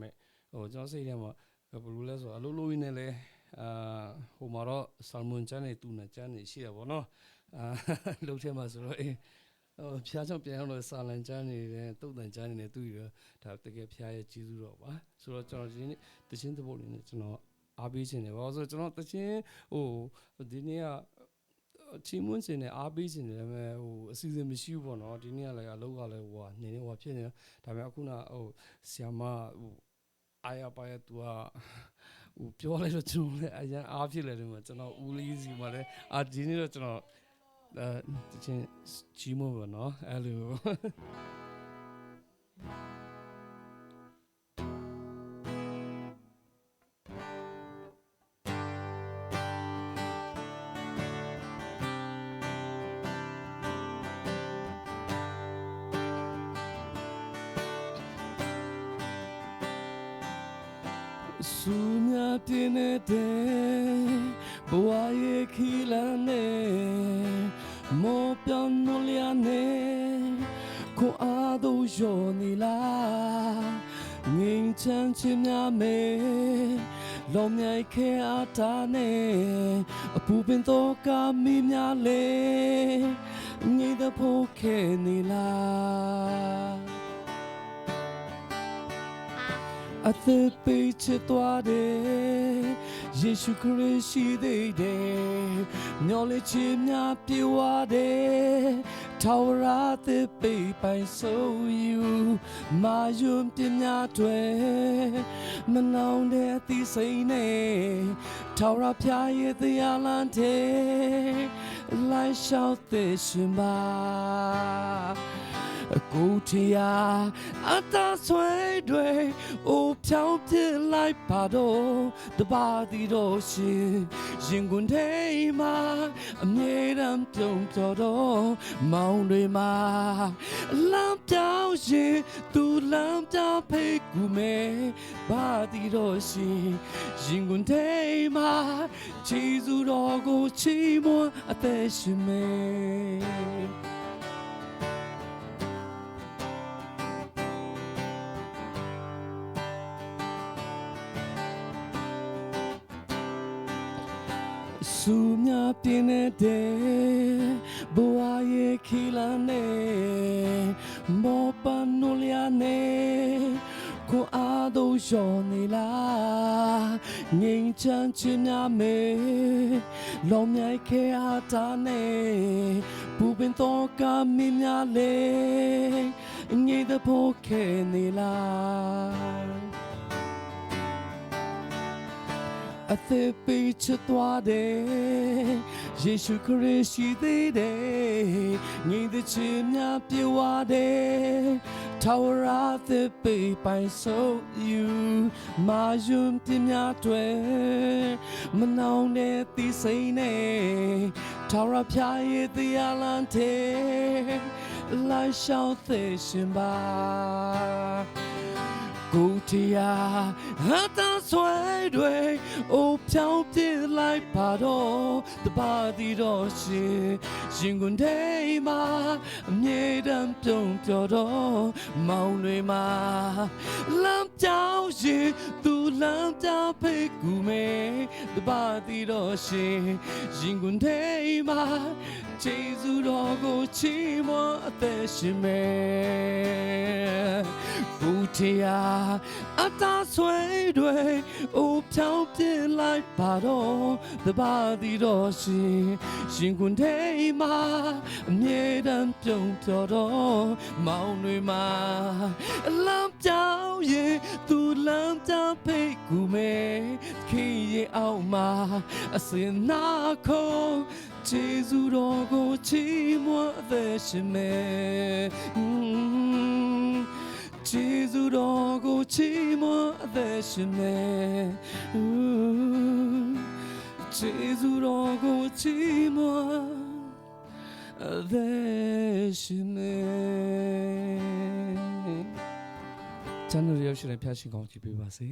မဲ့ကျွန်တော်စိတ်ထဲမှာဘယ်လိုလဲဆိုတော့အလိုလိုရင်းနဲ့လဲဟိုမှာတော့ဆာလမွန်ကျန်းနေတူနာကျန်းနေရှိရပါတော့လှုပ်ထဲမှာဆိုတော့ဖျားချောင်းပြန်လို့ဆာလန်ကျန်းနေတယ်တုတ်တန်ကျန်းနေတယ်သူရဒါတကယ်ဖျားရဲ့ကျေးဇူးတော့ပါဆိုတော့ကျွန်တော်ဒီနေ့တခြင်းသဘောလေးနဲ့ကျွန်တော်အားပေးခြင်းတယ်ဘာလို့ဆိုတော့ကျွန်တော်တခြင်းဒီနေ့ကချီမွန်းခြင်းနဲ့အားပေးခြင်းတယ်မဲ့အစီအစဉ်မရှိဘူးပေါ့နော်ဒီနေ့ကလည်းအလုပ်ကလည်းနေနေဖြစ်နေဒါပေမဲ့အခုနဆီယမအားရပါရဲ့သူကပြောလိုက်တော့ကျွန်တော်လည်းအရင်အားဖြစ်เลยတယ်မှာကျွန်တော်ဦးလေးစီမှာလည်းဒီနေ့တော့ကျွန်တော်တခြင်းချီမွန်းပါနော်အဲ့လို苏苗变得不爱起来呢，莫变努力呢，可阿都要你啦，人间千年美，老命开阿达呢，不变多加米命嘞，你的破开你啦。အသက်ပေးချစ်သွားတယ်ယေရှုခရစ်ရှိသေးတယ်မျော်လင့်ခြင်းများပြေဝတယ်ထာဝရသက်ပေးပိုင်ဆိုယူမာယွန်းပြများတွေမနောင်တဲ့အသီးစိမ့်နဲ့ထာဝရဖျားရဲ့တရားလမ်းတဲ့လိုက်လျှောက်သက်ရှင်ပါကိုထရာအတားဆွဲတွေအိုဖြောင်းပြလိုက်ပါတော့တပါးတီတော့ရှင်ရင်ကွန်ထဲမှာအမြဲတမ်းပြုံးတော်တော့မောင်တွေမှာလမ်းပြောင်းရှင်သူလမ်းပြောင်းဖိတ်ကူမယ်ပါတီတော့ရှင်ရင်ကွန်ထဲမှာခြေစူတော်ကိုချီးမွမ်းအသက်ရှင်မယ်苏苗变得不爱起来呢，莫把努力呢，可阿都要你啦，人间千年美，老命开阿达呢，不变多加米命嘞，你的破开你啦。အသက်ပေးချစ်သွားတယ်ယေရှုခရစ်ရှိသေးတယ်ငြိမ်သက်ခြင်းများပြေဝတယ်ထာဝရသက်ပေးပိုင်ဆိုယူမာယွန်းပြများတွေမနောင်တဲ့သီးစိမ့်နဲ့ထာဝရဖျားရဲ့တရားလမ်းတဲ့လိုက်လျှောက်သက်ရှင်ပါကိုထရာအတားဆွဲတွေအိုဖြောင်းပြလိုက်ပါတော့တပါးတီတော့ရှင်ရင်ကွန်ထဲမှာအမြဲတမ်းပြုံးပြောတော့မောင်တွေမှာလမ်းပြောင်းရှင်သူလမ်းပြောင်းဖိတ်ကူမယ်တပါးတီတော့ရှင်ရင်ကွန်ထဲမှာခြေစူတော်ကိုချီးမွမ်းအသက်ရှင်မယ်ကိုထရာအတားဆွဲတွေအိုဖြောင်းပြလိုက်ပါတော့တပါးတီတော့ရှင်ရင်ကွန်ထဲမှာအမြဲတမ်းပြုံးပြောတော့မောင်တွေမှာလမ်းပြောင်းရင်သူလမ်းပြောင်းဖိတ်ကူမယ်ခေရဲ့အောက်မှာအစင်နာခုံခြေစူတော်ကိုချီးမွမ်းအသက်ရှင်မယ်ခြေစူတော်ကိုချီးမွမ်းအသက်ရှင်မယ်ခြေစူတော်ကိုချီးမွမ်းအသက်ရှင်မယ်ကျွန်တော်ရောက်ရှိတဲ့ဖျားရှင်ကောင်းကြည့်ပေးပါစေ